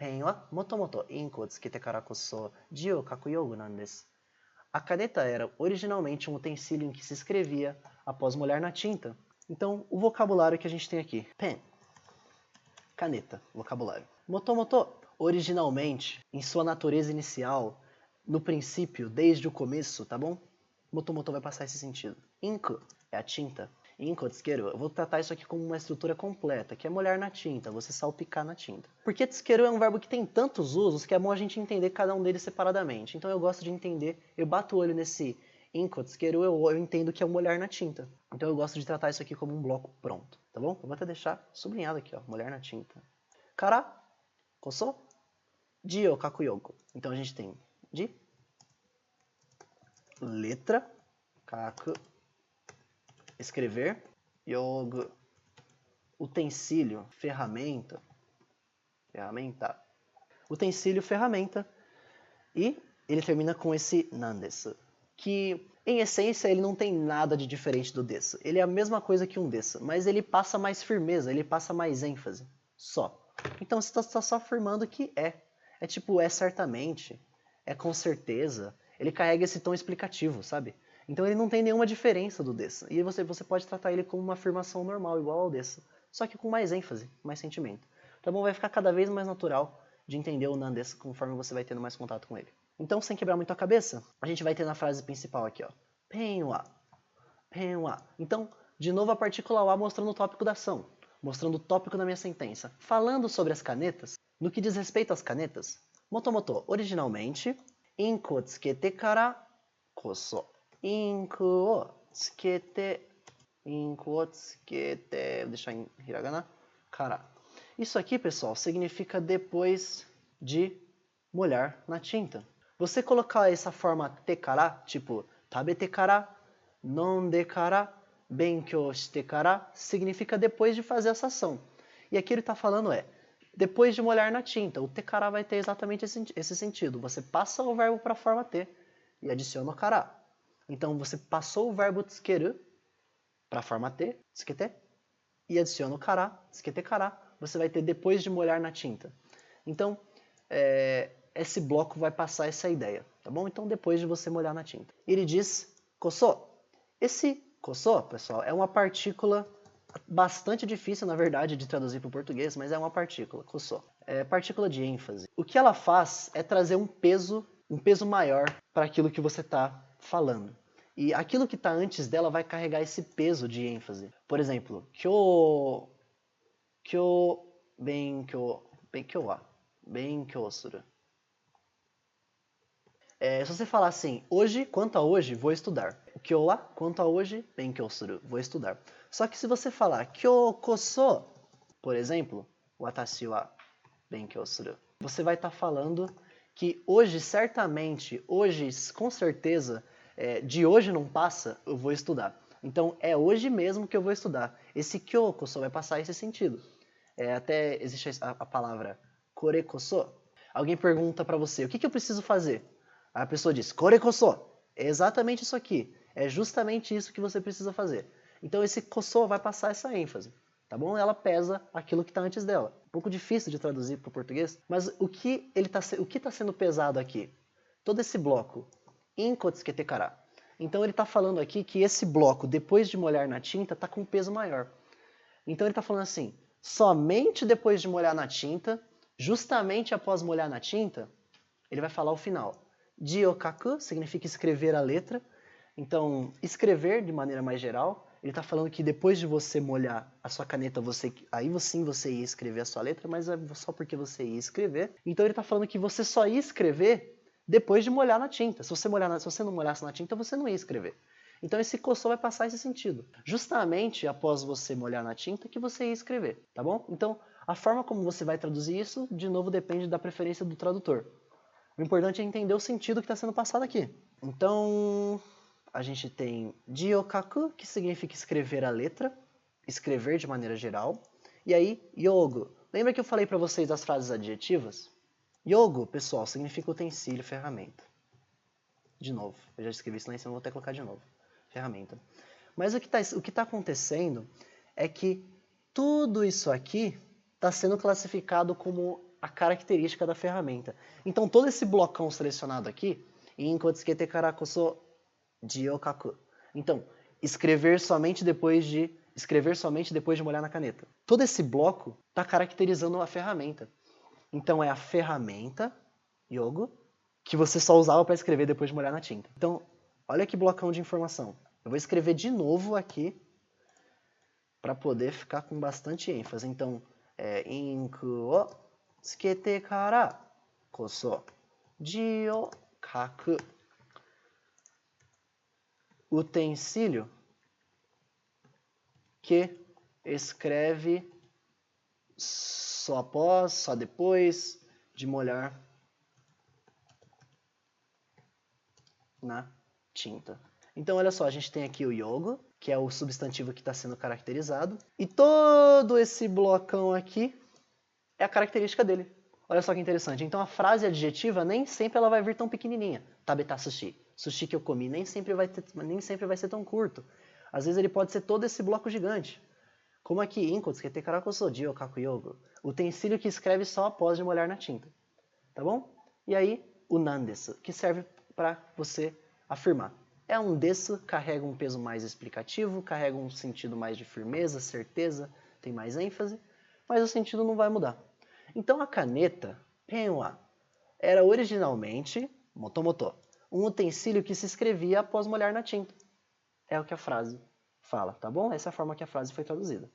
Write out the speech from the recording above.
ペンはもともとインクをつけてからこそ字を書く用具なんです。A caneta era originalmente um utensílio em que se escrevia após molhar na tinta. Então, o vocabulário que a gente tem aqui. Pen, caneta, vocabulário. Motomoto, originalmente, em sua natureza inicial, no princípio, desde o começo, tá bom? Motomoto vai passar esse sentido. Inku é a tinta. Inku, tsukeru, eu vou tratar isso aqui como uma estrutura completa, que é molhar na tinta, você salpicar na tinta. Porque tsukeru é um verbo que tem tantos usos que é bom a gente entender cada um deles separadamente. Então eu gosto de entender, eu bato o olho nesse inku, tsukeru, eu entendo que é um molhar na tinta. Então eu gosto de tratar isso aqui como um bloco pronto, tá bom? Eu vou até deixar sublinhado aqui, ó, molhar na tinta. Kara, koso, ji o kaku yoku. Então a gente tem ji, letra, kaku, escrever, yogu, utensílio, ferramenta, utensílio, ferramenta, e ele termina com esse nan desu, que em essência ele não tem nada de diferente do desu, ele é a mesma coisa que um desu, mas ele passa mais firmeza, ele passa mais ênfase, só. Então você está só afirmando que é tipo é certamente, é com certeza, ele carrega esse tom explicativo, sabe? Então ele não tem nenhuma diferença do desu. E você pode tratar ele como uma afirmação normal, igual ao desu. Só que com mais ênfase, mais sentimento. Tá bom? Vai ficar cada vez mais natural de entender o nan desu conforme você vai tendo mais contato com ele. Então, sem quebrar muito a cabeça, a gente vai ter na frase principal aqui, ó. Pen wa. Pen wa. Então, de novo a partícula wa mostrando o tópico da ação. Mostrando o tópico da minha sentença. Falando sobre as canetas, no que diz respeito às canetas, motomoto, originalmente, inku o tsukete kara koso. Inku o tsukete, vou deixar em hiragana, kara. Isso aqui, pessoal, significa depois de molhar na tinta. Você colocar essa forma te kara, tipo tabete kara, nonde kara, benkyou shite kara, significa depois de fazer essa ação. E aqui ele está falando depois de molhar na tinta. O te kara vai ter exatamente esse sentido. Você passa o verbo para a forma te e adiciona o kara. Então, você passou o verbo tsukeru para a forma te, tsukete, e adiciona o kara, tsukete kara, você vai ter depois de molhar na tinta. Então, esse bloco vai passar essa ideia, tá bom? Então, depois de você molhar na tinta. Ele diz koso. Esse koso, pessoal, é uma partícula bastante difícil, na verdade, de traduzir para o português, mas é uma partícula, koso. É partícula de ênfase. O que ela faz é trazer um peso maior para aquilo que você está falando. E aquilo que está antes dela vai carregar esse peso de ênfase. Por exemplo, kyou benkyou suru. Se você falar assim, hoje, quanto a hoje, vou estudar. Kyou wa, quanto a hoje, benkyou suru, vou estudar. Só que se você falar kyou koso, por exemplo, watashi wa benkyou suru, você vai estar falando que hoje, certamente, hoje, com certeza, de hoje não passa, eu vou estudar. Então, é hoje mesmo que eu vou estudar. Esse kyoko só vai passar esse sentido. Até existe a palavra korekoso. Alguém pergunta para você, o que eu preciso fazer? A pessoa diz, korekoso. É exatamente isso aqui. É justamente isso que você precisa fazer. Então, esse koso vai passar essa ênfase. Tá bom? Ela pesa aquilo que está antes dela. Um pouco difícil de traduzir para o português, mas o que está sendo pesado aqui? Todo esse bloco. Inko tsukete kara. Então ele está falando aqui que esse bloco, depois de molhar na tinta, está com um peso maior. Então ele está falando assim, somente depois de molhar na tinta, justamente após molhar na tinta, ele vai falar o final. Ji o kaku significa escrever a letra. Então, escrever de maneira mais geral. Ele está falando que depois de você molhar a sua caneta, aí sim você ia escrever a sua letra, mas é só porque você ia escrever. Então ele está falando que você só ia escrever depois de molhar na tinta. Se você não molhasse na tinta, você não ia escrever. Então esse koso vai passar esse sentido. Justamente após você molhar na tinta que você ia escrever, tá bom? Então a forma como você vai traduzir isso, de novo, depende da preferência do tradutor. O importante é entender o sentido que está sendo passado aqui. Então, a gente tem ji o kaku, que significa escrever a letra, escrever de maneira geral. E aí, yogu. Lembra que eu falei para vocês das frases adjetivas? Yogu, pessoal, significa utensílio, ferramenta. De novo, eu já escrevi isso lá em cima, vou até colocar de novo. Ferramenta. Mas o que está acontecendo é que tudo isso aqui está sendo classificado como a característica da ferramenta. Então, todo esse blocão selecionado aqui, inkotsuke kara koso ji o kaku. Então, escrever somente depois de molhar na caneta. Todo esse bloco está caracterizando a ferramenta. Então, é a ferramenta, yogo, que você só usava para escrever depois de molhar na tinta. Então, olha que blocão de informação. Eu vou escrever de novo aqui para poder ficar com bastante ênfase. Então, inku o tsukete kara koso ji o kaku. Utensílio que escreve só após, só depois de molhar na tinta. Então, olha só, a gente tem aqui o yogo, que é o substantivo que está sendo caracterizado, e todo esse blocão aqui é a característica dele. Olha só que interessante. Então, a frase adjetiva nem sempre ela vai vir tão pequenininha. Tabeta sushi. Sushi que eu comi nem sempre vai ser tão curto. Às vezes ele pode ser todo esse bloco gigante. Como aqui, inkotsuke kara koso ji o kaku yogo. Utensílio que escreve só após de molhar na tinta. Tá bom? E aí, o nan desu, que serve para você afirmar. É um desu, carrega um peso mais explicativo, carrega um sentido mais de firmeza, certeza, tem mais ênfase, mas o sentido não vai mudar. Então a caneta, penwa, era originalmente, motomoto, um utensílio que se escrevia após molhar na tinta. É o que a frase fala, tá bom? Essa é a forma que a frase foi traduzida.